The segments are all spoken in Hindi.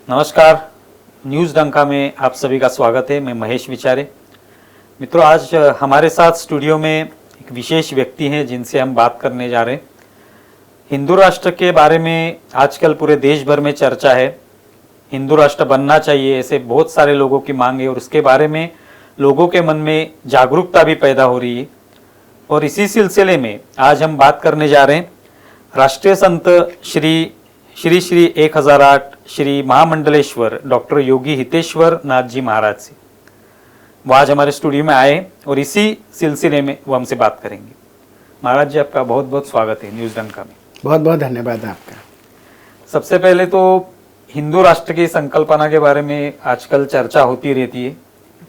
नमस्कार, न्यूज़ डंका में आप सभी का स्वागत है। मैं महेश विचारे। मित्रों, आज हमारे साथ स्टूडियो में एक विशेष व्यक्ति हैं जिनसे हम बात करने जा रहे हैं। हिंदू राष्ट्र के बारे में आजकल पूरे देश भर में चर्चा है। हिंदू राष्ट्र बनना चाहिए, ऐसे बहुत सारे लोगों की मांग है और उसके बारे में लोगों के मन में जागरूकता भी पैदा हो रही है। और इसी सिलसिले में आज हम बात करने जा रहे हैं राष्ट्रीय संत श्री 1008 श्री महामंडलेश्वर डॉक्टर योगी हितेश्वर नाथ जी महाराज से। वो आज हमारे स्टूडियो में आए और इसी सिलसिले में वो हमसे बात करेंगे। महाराज जी, आपका बहुत बहुत स्वागत है न्यूज़ डंका में। बहुत बहुत धन्यवाद आपका। सबसे पहले तो हिंदू राष्ट्र की संकल्पना के बारे में आजकल चर्चा होती रहती है,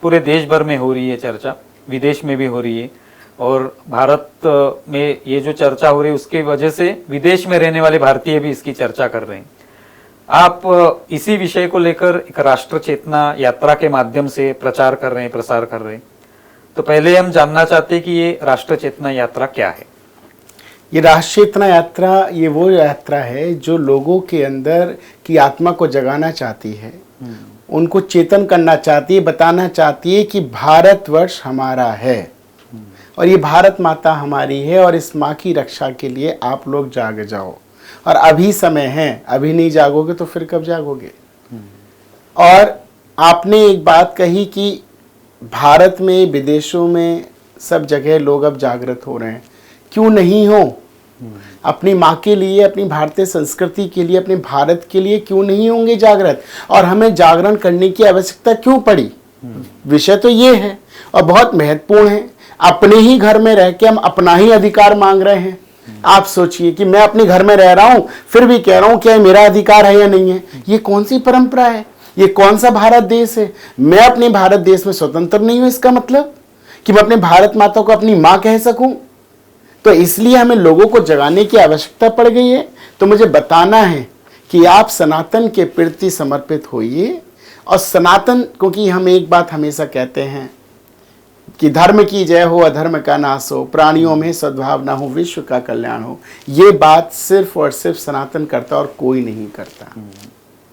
पूरे देश भर में हो रही है चर्चा, विदेश में भी हो रही है। और भारत में ये जो चर्चा हो रही है उसकी वजह से विदेश में रहने वाले भारतीय भी इसकी चर्चा कर रहे हैं। आप इसी विषय को लेकर एक राष्ट्र चेतना यात्रा के माध्यम से प्रचार कर रहे हैं, प्रसार कर रहे हैं। तो पहले हम जानना चाहते हैं कि ये राष्ट्र चेतना यात्रा क्या है। ये राष्ट्र चेतना यात्रा ये वो यात्रा है जो लोगों के अंदर की आत्मा को जगाना चाहती है, उनको चेतन करना चाहती है, बताना चाहती है कि भारतवर्ष हमारा है और ये भारत माता हमारी है और इस माँ की रक्षा के लिए आप लोग जाग जाओ। और अभी समय है, अभी नहीं जागोगे तो फिर कब जागोगे। और आपने एक बात कही कि भारत में, विदेशों में, सब जगह लोग अब जागृत हो रहे हैं। क्यों नहीं हो? अपनी माँ के लिए, अपनी भारतीय संस्कृति के लिए, अपने भारत के लिए क्यों नहीं होंगे जागृत? और हमें जागरण करने की आवश्यकता क्यों पड़ी? विषय तो ये है और बहुत महत्वपूर्ण है। अपने ही घर में रह के हम अपना ही अधिकार मांग रहे हैं। आप सोचिए कि मैं अपने घर में रह रहा हूं, फिर भी कह रहा हूं क्या मेरा अधिकार है या नहीं है। ये कौन सी परंपरा है? ये कौन सा भारत देश है? मैं अपने भारत देश में स्वतंत्र नहीं हूं, इसका मतलब कि मैं अपने भारत माता को अपनी मां कह सकूं? तो इसलिए हमें लोगों को जगाने की आवश्यकता पड़ गई है। तो मुझे बताना है कि आप सनातन के प्रति समर्पित होइए। और सनातन, क्योंकि हम एक बात हमेशा कहते हैं कि धर्म की जय हो, अधर्म का नाश हो, प्राणियों में सद्भावना हो, विश्व का कल्याण हो। ये बात सिर्फ और सिर्फ सनातन करता और कोई नहीं करता,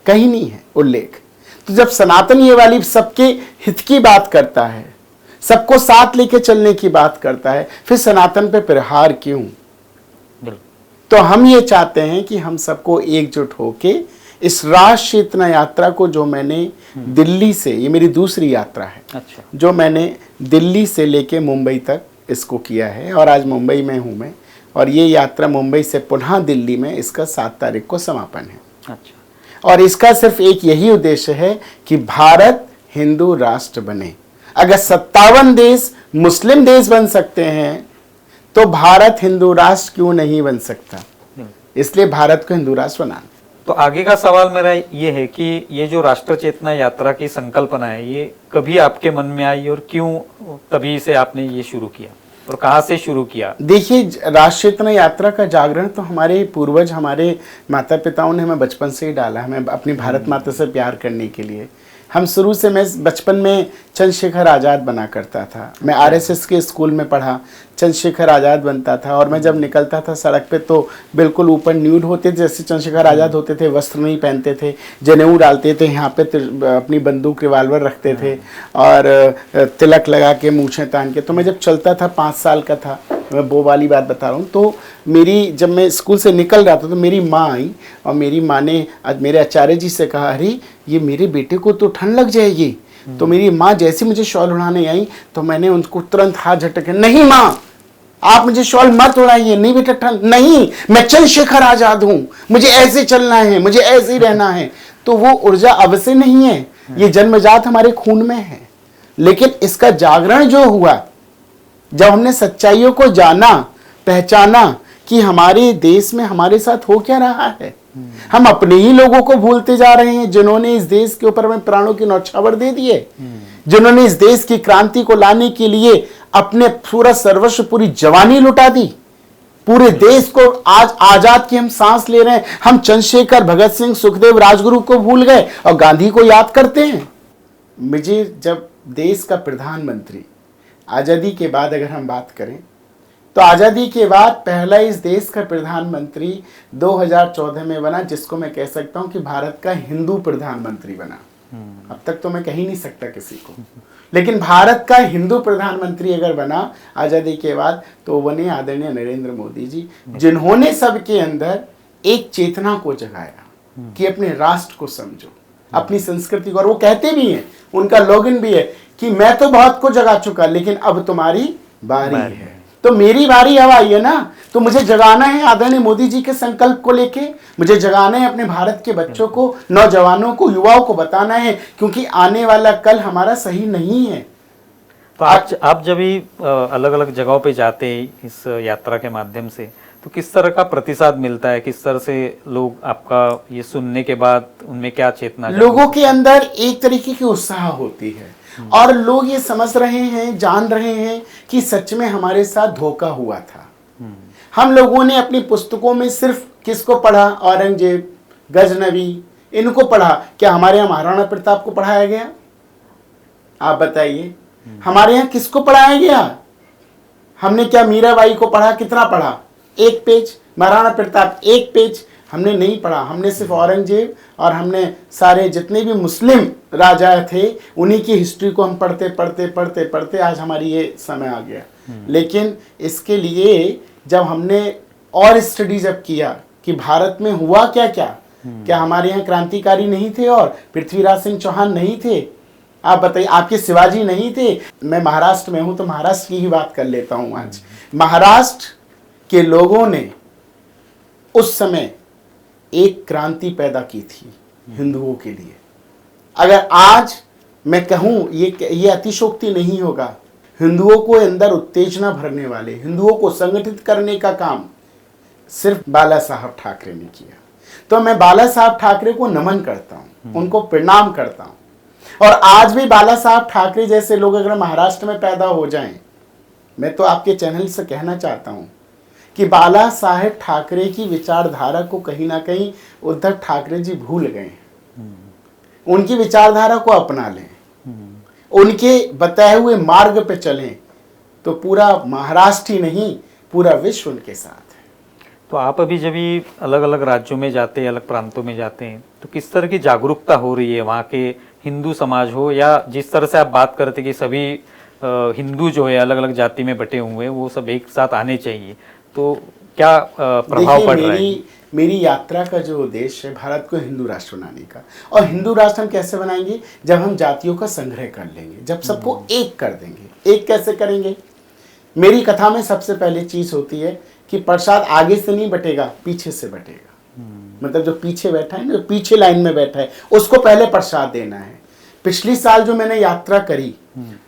कहीं नहीं है उल्लेख। तो जब सनातन ये वाली सबके हित की बात करता है, सबको साथ लेके चलने की बात करता है, फिर सनातन पे प्रहार क्यों? तो हम ये चाहते हैं कि हम सबको एकजुट होके इस राष्ट्र चेतना यात्रा को, जो मैंने दिल्ली से, ये मेरी दूसरी यात्रा है, अच्छा, जो मैंने दिल्ली से लेके मुंबई तक इसको किया है और आज मुंबई में हूँ मैं। और ये यात्रा मुंबई से पुनः दिल्ली में इसका 7 तारीख को समापन है। अच्छा। और इसका सिर्फ एक यही उद्देश्य है कि भारत हिंदू राष्ट्र बने। अगर 57 देश मुस्लिम देश बन सकते हैं तो भारत हिंदू राष्ट्र क्यों नहीं बन सकता? इसलिए भारत को हिंदू राष्ट्र बनाना। तो आगे का सवाल मेरा ये है कि ये जो राष्ट्र चेतना यात्रा की संकल्पना है, ये कभी आपके मन में आई और क्यों तभी से आपने ये शुरू किया और कहाँ से शुरू किया? देखिए, राष्ट्र चेतना यात्रा का जागरण तो हमारे पूर्वज, हमारे माता पिताओं ने हमें बचपन से ही डाला, हमें अपनी भारत माता से प्यार करने के लिए। हम शुरू से, मैं बचपन में चंद्रशेखर आज़ाद बना करता था। मैं आरएसएस के स्कूल में पढ़ा, चंद्रशेखर आज़ाद बनता था। और मैं जब निकलता था सड़क पे तो बिल्कुल ऊपर न्यूड होते थे, जैसे चंद्रशेखर आज़ाद होते थे, वस्त्र नहीं पहनते थे, जनेऊ डालते थे, यहाँ पे अपनी बंदूक रिवाल्वर रखते थे और तिलक लगा के, मूछें तान के। तो मैं जब चलता था, 5 साल का था, मैं वो वाली बात बता रहा हूँ। तो जब मैं स्कूल से निकल रहा था तो मेरी माँ आई और मेरी माँ ने मेरे आचार्य जी से कहा, अरे ये मेरे बेटे को तो ठंड लग जाएगी। तो मेरी माँ जैसे मुझे शॉल उड़ाने आई तो मैंने उनको तुरंत हाथ झटके, नहीं माँ, आप मुझे शॉल मत उड़ाइए, नहीं बेटा ठंड नहीं, मैं चंद्रशेखर आज़ाद हूँ, मुझे ऐसे चलना है, मुझे ऐसे ही रहना है। तो वो ऊर्जा अवश्य नहीं है, ये जन्मजात हमारे खून में है। लेकिन इसका जागरण जो हुआ, जब हमने सच्चाइयों को जाना, पहचाना कि हमारे देश में हमारे साथ हो क्या रहा है, हम अपने ही लोगों को भूलते जा रहे हैं जिन्होंने इस देश के ऊपर में प्राणों की न्यौछावर दे दिए, जिन्होंने इस देश की क्रांति को लाने के लिए अपने पूरा सर्वस्व, पूरी जवानी लुटा दी। पूरे देश को आज आजाद की हम सांस ले रहे हैं। हम चंद्रशेखर, भगत सिंह, सुखदेव, राजगुरु को भूल गए और गांधी को याद करते हैं। मुझे जब देश का प्रधानमंत्री, आजादी के बाद अगर हम बात करें तो आज़ादी के बाद पहला इस देश का प्रधानमंत्री 2014 में बना, जिसको मैं कह सकता हूं कि भारत का हिंदू प्रधानमंत्री बना। अब तक तो मैं कह ही नहीं सकता किसी को, लेकिन भारत का हिंदू प्रधानमंत्री अगर बना आज़ादी के बाद तो बने आदरणीय नरेंद्र मोदी जी, जिन्होंने सबके अंदर एक चेतना को जगाया कि अपने राष्ट्र को समझो, अपनी संस्कृति को। और वो कहते भी हैं, उनका लोगन भी है कि मैं तो बहुत को जगा चुका, लेकिन अब तुम्हारी बारी है। तो मेरी बारी अब आई है ना, तो मुझे जगाना है आदरणीय मोदी जी के संकल्प को लेके, मुझे जगाना है अपने भारत के बच्चों को, नौजवानों को, युवाओं को बताना है, क्योंकि आने वाला कल हमारा सही नहीं है। तो आप जब भी अलग अलग जगहों पे जाते हैं इस यात्रा के माध्यम से, तो किस तरह का प्रतिसाद मिलता है? किस तरह से लोग आपका ये सुनने के बाद उनमें क्या चेतना? लोगों के अंदर एक तरीके की उत्साह होती है और लोग ये समझ रहे हैं, जान रहे हैं कि सच में हमारे साथ धोखा हुआ था। हम लोगों ने अपनी पुस्तकों में सिर्फ किसको पढ़ा? औरंगजेब, गजनवी, इनको पढ़ा। क्या हमारे यहाँ महाराणा प्रताप को पढ़ाया गया? आप बताइए, हमारे यहाँ किसको पढ़ाया गया? हमने क्या मीराबाई को पढ़ा? कितना पढ़ा? 1 पेज। महाराणा प्रताप 1 पेज हमने नहीं पढ़ा। हमने सिर्फ औरंगजेब और हमने सारे जितने भी मुस्लिम राजा थे उन्हीं की हिस्ट्री को हम पढ़ते पढ़ते पढ़ते पढ़ते आज हमारी ये समय आ गया। लेकिन इसके लिए जब हमने और स्टडी जब किया कि भारत में हुआ क्या क्या, क्या हमारे यहाँ क्रांतिकारी नहीं थे और पृथ्वीराज सिंह चौहान नहीं थे? आप बताइए, आपके शिवाजी नहीं थे? मैं महाराष्ट्र में हूं तो महाराष्ट्र की ही बात कर लेता हूं। आज महाराष्ट्र के लोगों ने उस समय एक क्रांति पैदा की थी हिंदुओं के लिए। अगर आज मैं कहूं, ये अतिशयोक्ति नहीं होगा, हिंदुओं को अंदर उत्तेजना भरने वाले, हिंदुओं को संगठित करने का काम सिर्फ बाला साहब ठाकरे ने किया। तो मैं बाला साहब ठाकरे को नमन करता हूं, उनको प्रणाम करता हूं। और आज भी बाला साहब ठाकरे जैसे लोग अगर महाराष्ट्र में पैदा हो जाएं, मैं तो आपके चैनल से कहना चाहता हूं कि बाला साहेब ठाकरे की विचारधारा को कहीं ना कहीं उद्धव ठाकरे जी भूल गए। उनकी विचारधारा को अपना लें, उनके बताए हुए मार्ग पे चलें, तो पूरा महाराष्ट्र ही नहीं पूरा विश्व उनके साथ है। तो आप अभी जब भी अलग अलग राज्यों में जाते हैं, अलग प्रांतों में जाते हैं, तो किस तरह की जागरूकता हो रही है वहाँ के हिंदू समाज हो, या जिस तरह से आप बात करते कि सभी हिंदू जो है अलग अलग जाति में बटे हुए हैं वो सब एक साथ आने चाहिए, तो क्या प्रभाव पड़ रहा है? मेरी यात्रा का जो उद्देश्य है भारत को हिंदू राष्ट्र बनाने का। और हिंदू राष्ट्र हम कैसे बनाएंगे? जब हम जातियों का संग्रह कर लेंगे, जब सबको एक कर देंगे। एक कैसे करेंगे? मेरी कथा में सबसे पहले चीज होती है कि प्रसाद आगे से नहीं बटेगा, पीछे से बटेगा। मतलब जो पीछे बैठा है ना, जो पीछे लाइन में बैठा है, उसको पहले प्रसाद देना है। पिछली साल जो मैंने यात्रा करी,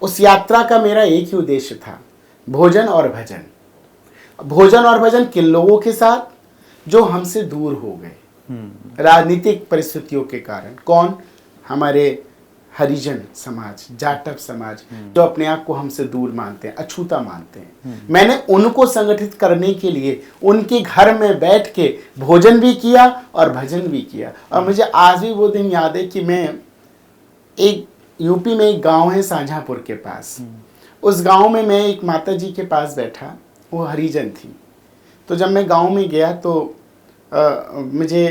उस यात्रा का मेरा एक ही उद्देश्य था, भोजन और भजन। भोजन और भजन किन लोगों के साथ? जो हमसे दूर हो गए राजनीतिक परिस्थितियों के कारण। कौन? हमारे हरिजन समाज, जाटव समाज, जो अपने आप को हमसे दूर मानते हैं, अछूता मानते हैं। मैंने उनको संगठित करने के लिए उनके घर में बैठ के भोजन भी किया और भजन भी किया। और मुझे आज भी वो दिन याद है कि मैं एक यूपी में एक गांव है साझापुर के पास, उस गांव में मैं एक माता जी के पास बैठा, वो हरिजन थी। तो जब मैं गांव में गया तो मुझे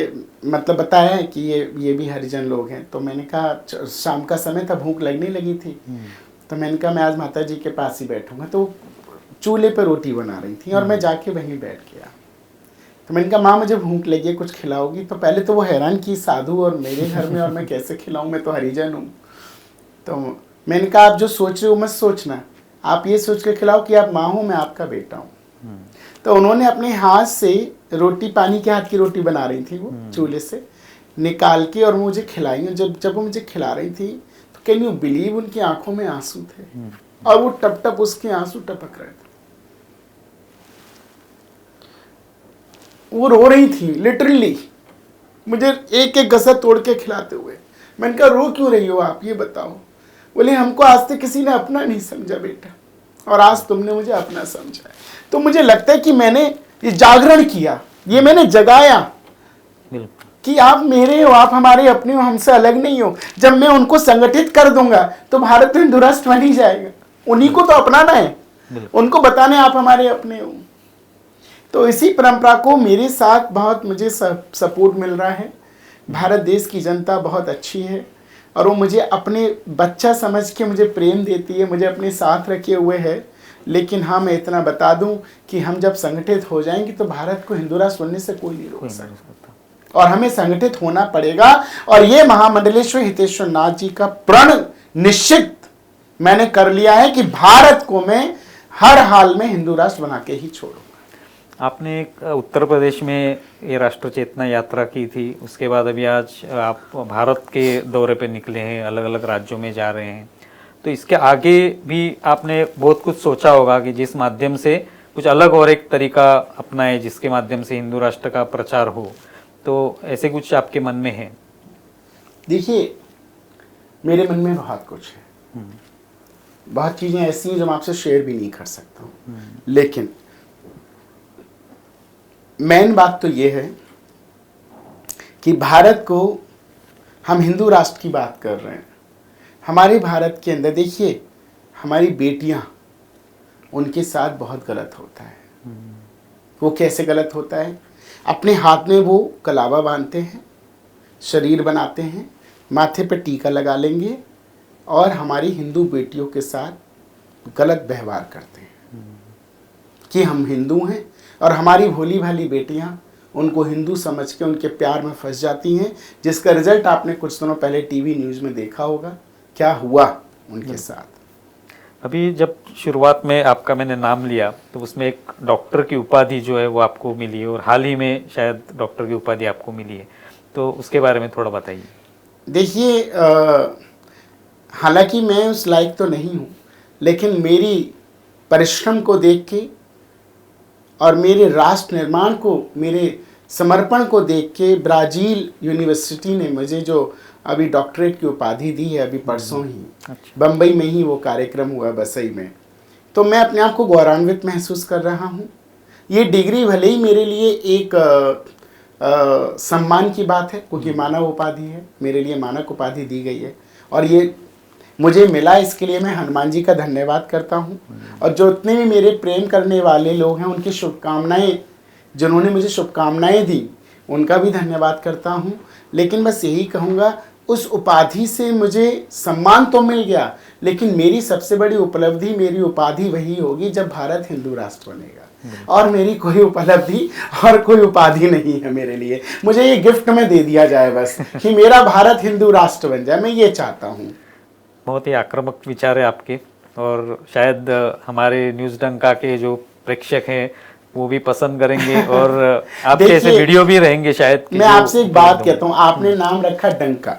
मतलब बताया है कि ये भी हरिजन लोग हैं। तो मैंने कहा, शाम का समय था, भूख लगने लगी थी, तो मैंने कहा मैं आज माता जी के पास ही बैठूंगा। तो चूल्हे पर रोटी बना रही थी और मैं जाके वहीं बैठ गया। तो मैंने कहा, माँ मुझे भूख लगी है, कुछ खिलाओगी? तो पहले तो वो हैरान की, साधु और मेरे घर में और मैं कैसे खिलाऊं, मैं तो हरिजन हूँ। तो मैंने कहा, आप जो सोच रहे हो मत सोचना, आप ये सोच के खिलाओ कि आप माँ हो, मैं आपका बेटा हूँ। तो उन्होंने अपने हाथ से रोटी, पानी के हाथ की रोटी बना रही थी वो चूल्हे से निकाल के और मुझे खिलाई। जब वो मुझे खिला रही थी तो कैन यू बिलीव, उनकी आंखों में आंसू थे और वो टप टप उसके आंसू टपक रहे थे। वो रो रही थी लिटरली, मुझे एक एक गसर तोड़ के खिलाते हुए। मैंने कहा, रो क्यों रही हो आप, ये बताओ? बोले, हमको आज तक किसी ने अपना नहीं समझा बेटा, और आज तुमने मुझे अपना समझा। तो मुझे लगता है कि मैंने ये जागरण किया, ये मैंने जगाया कि आप मेरे हो, आप हमारे अपने हो, हमसे अलग नहीं हो। जब मैं उनको संगठित कर दूंगा तो भारत हिंदू राष्ट्र बन ही जाएगा। उन्हीं को तो अपनाना है, उनको बताना है आप हमारे अपने हो। तो इसी परंपरा को मेरे साथ बहुत मुझे सपोर्ट मिल रहा है। भारत देश की जनता बहुत अच्छी है और वो मुझे अपने बच्चा समझ के मुझे प्रेम देती है, मुझे अपने साथ रखे हुए है। लेकिन हाँ, मैं इतना बता दूं कि हम जब संगठित हो जाएंगे तो भारत को हिंदू राष्ट्र बनने से कोई नहीं रोक सकता और हमें संगठित होना पड़ेगा। और ये महामंडलेश्वर हितेश्वर नाथ जी का प्रण निश्चित मैंने कर लिया है कि भारत को मैं हर हाल में हिंदू राष्ट्र बना के ही छोड़ूंगा। आपने एक उत्तर प्रदेश में ये राष्ट्र चेतना यात्रा की थी, उसके बाद अभी आज आप भारत के दौरे पे निकले हैं, अलग अलग राज्यों में जा रहे हैं। तो इसके आगे भी आपने बहुत कुछ सोचा होगा कि जिस माध्यम से कुछ अलग और एक तरीका अपनाए जिसके माध्यम से हिंदू राष्ट्र का प्रचार हो, तो ऐसे कुछ आपके मन में है? देखिए, मेरे मन में बहुत कुछ है, बहुत चीज़ें ऐसी हैं जो मैं आपसे शेयर भी नहीं कर सकता हूँ। लेकिन मेन बात तो ये है कि भारत को हम हिंदू राष्ट्र की बात कर रहे हैं। हमारे भारत के अंदर देखिए, हमारी बेटियां, उनके साथ बहुत गलत होता है। वो कैसे गलत होता है? अपने हाथ में वो कलावा बांधते हैं, शरीर बनाते हैं, माथे पे टीका लगा लेंगे और हमारी हिंदू बेटियों के साथ गलत व्यवहार करते हैं कि हम हिंदू हैं। और हमारी भोली भाली बेटियां उनको हिंदू समझ के उनके प्यार में फंस जाती हैं, जिसका रिजल्ट आपने कुछ दिनों पहले टीवी न्यूज़ में देखा होगा क्या हुआ उनके साथ। अभी जब शुरुआत में आपका मैंने नाम लिया तो उसमें एक डॉक्टर की उपाधि जो है वो आपको मिली है और हाल ही में शायद डॉक्टर की उपाधि आपको मिली है, तो उसके बारे में थोड़ा बताइए। देखिए, हालांकि मैं उस लायक तो नहीं हूँ, लेकिन मेरी परिश्रम को देख के और मेरे राष्ट्र निर्माण को, मेरे समर्पण को देख के ब्राज़ील यूनिवर्सिटी ने मुझे जो अभी डॉक्टरेट की उपाधि दी है, अभी परसों ही बम्बई में ही वो कार्यक्रम हुआ बसई में, तो मैं अपने आप को गौरवान्वित महसूस कर रहा हूँ। ये डिग्री भले ही मेरे लिए एक सम्मान की बात है, क्योंकि मानव उपाधि है, मेरे लिए मानक उपाधि दी गई है और ये मुझे मिला, इसके लिए मैं हनुमान जी का धन्यवाद करता हूँ। और जो इतने भी मेरे प्रेम करने वाले लोग हैं, उनकी शुभकामनाएं, जिन्होंने मुझे शुभकामनाएं दी, उनका भी धन्यवाद करता हूँ। लेकिन बस यही कहूँगा, उस उपाधि से मुझे सम्मान तो मिल गया, लेकिन मेरी सबसे बड़ी उपलब्धि, मेरी उपाधि वही होगी जब भारत हिंदू राष्ट्र बनेगा। और मेरी कोई उपलब्धि और कोई उपाधि नहीं है मेरे लिए। मुझे ये गिफ्ट में दे दिया जाए बस कि मेरा भारत हिंदू राष्ट्र बन जाए, मैं ये चाहता हूँ। बहुत ही आक्रामक विचार है आपके और शायद हमारे न्यूज़ डंका के जो प्रेक्षक हैं वो भी पसंद करेंगे और आपके ऐसे वीडियो भी रहेंगे शायद। मैं आपसे एक बात कहता हूँ, आपने नाम रखा डंका।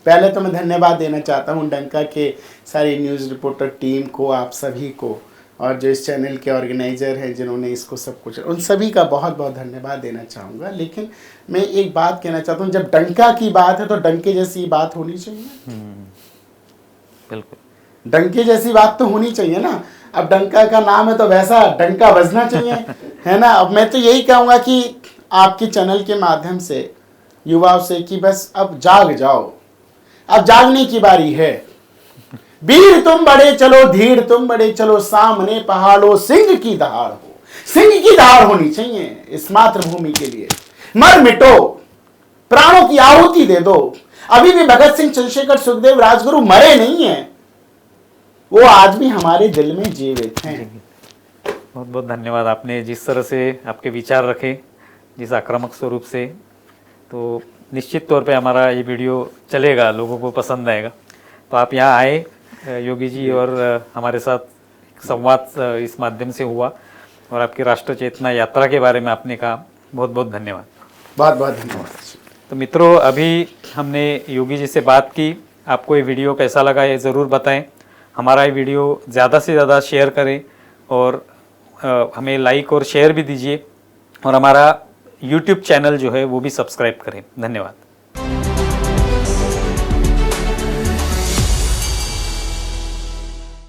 पहले तो मैं धन्यवाद देना चाहता हूँ डंका के सारी न्यूज़ रिपोर्टर टीम को, आप सभी को, और जो इस चैनल के ऑर्गेनाइजर हैं जिन्होंने इसको सब कुछ, उन सभी का बहुत बहुत धन्यवाद देना चाहूँगा। लेकिन मैं एक बात कहना चाहता हूँ, जब डंका की बात है तो डंके जैसी बात होनी चाहिए। बिल्कुल, डंके जैसी बात तो होनी चाहिए ना। अब डंका का नाम है तो वैसा डंका बजना चाहिए, है ना। अब मैं तो यही कहूँगा कि आपके चैनल के माध्यम से युवाओं से कि बस अब जाग जाओ, अब जागने की बारी है। वीर तुम बड़े चलो, धीर तुम बड़े चलो, सामने पहाड़ो सिंह की दहाड़ हो। सिंह की दहाड़ होनी चाहिए इस मातृभूमि के लिए। मर मिटो, प्राणों की आहुति दे दो। अभी भी भगत सिंह, चंद्रशेखर, सुखदेव, राजगुरु मरे नहीं हैं, वो आज भी हमारे दिल में जीवित हैं। बहुत बहुत धन्यवाद। आपने जिस तरह से आपके विचार रखे, जिस आक्रामक स्वरूप से, तो निश्चित तौर पे हमारा ये वीडियो चलेगा, लोगों को पसंद आएगा। तो आप यहाँ आए योगी जी और हमारे साथ संवाद इस माध्यम से हुआ और आपकी राष्ट्र चेतना यात्रा के बारे में आपने कहा। बहुत बहुत धन्यवाद। बहुत बहुत धन्यवाद। तो मित्रों, अभी हमने योगी जी से बात की। आपको ये वीडियो कैसा लगा ये ज़रूर बताएं। हमारा ये वीडियो ज़्यादा से ज़्यादा शेयर करें और हमें लाइक और शेयर भी दीजिए और हमारा YouTube चैनल जो है वो भी सब्सक्राइब करें। धन्यवाद।